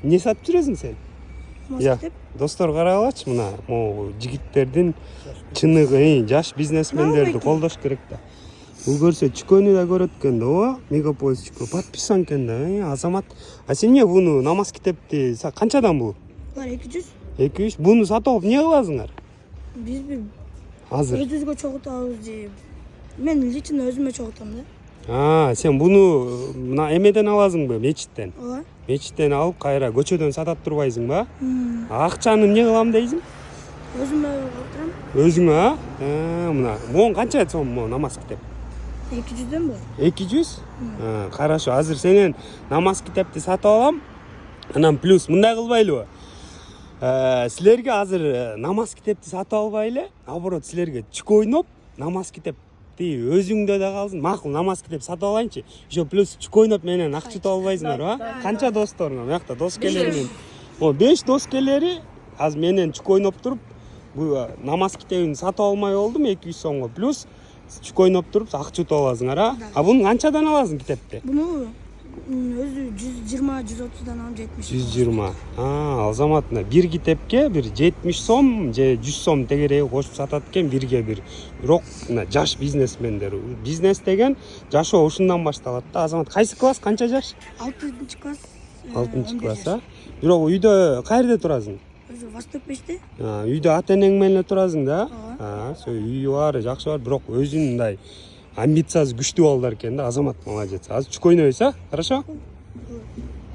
эмне сатып жүрөсүң сен? Я, достор карап алачы мына, могу жигиттердин чыныгы, жаш бизнесмендерди колдош керек да. Бул көрсө чүкөнү да көрөт экен да, ооба, Мегаполис чүкө подписан экен да, Азамат. А сен эмне буну намаз китепти канчадан бул? Булар 200. 200. Буну сатып алып эмне кыласыңар? Бизби Азыр. өзүбүзгө чогултабыз же. Мен лично өзүмө чогултам да. Сен буну мына эмеден аласыңбы, мечиттен? Ооба. Мечиттен алып кайра көчөдөн сатат турбайсыңбы? Акчаны эмне кылам дейсиң? Өзүмө отурам. Өзүңө, мына могу канча сом намаз китеп? 200дөн бу. 200? Хорошо, азыр сенен намаз китепти сатып алам. Анан плюс мындай кылбайлыбы? Силерге азыр намаз китепти сатып албай эле, наоборот силерге чүкө ойноп, намаз китепти өзүңдө да калсын. Макул, намаз китеп сатып алайынчы. Ошо плюс чүкө ойноп менен акча утуп албайсыңарбы? Канча досторуң? Буякта дос келери. 5 дос келери азыр менен чүкө ойноп туруп, бул намаз китебин сатып алмай болдум 200 сомго. Плюс чүкө ойноп туруп акча утуп аласыңар, а буну канчадан аласың китепти? Буну өзү 120-130дан алам, 70. 120. Азамат мына бир китепке бир 70 сом же 100 сом тегереги кошуп сатат экен бирге бир. Бирок мына жаш бизнесмендер, бизнес деген жашоо ушундан башталат да. Азамат кайсы класс, канча жаш? 6-класс. 6-класс, Бирок үйдө каерде турасың? Өзү Восток 5те. Үйдө ата-энең менен эле турасың да? Ооба. Үйү бар, жакшы бар, бирок өзүнүн мындай амбициясы күчтүү балдар экен да. Азамат молодец. Азыр чүкө ойнойбуз, хорошо?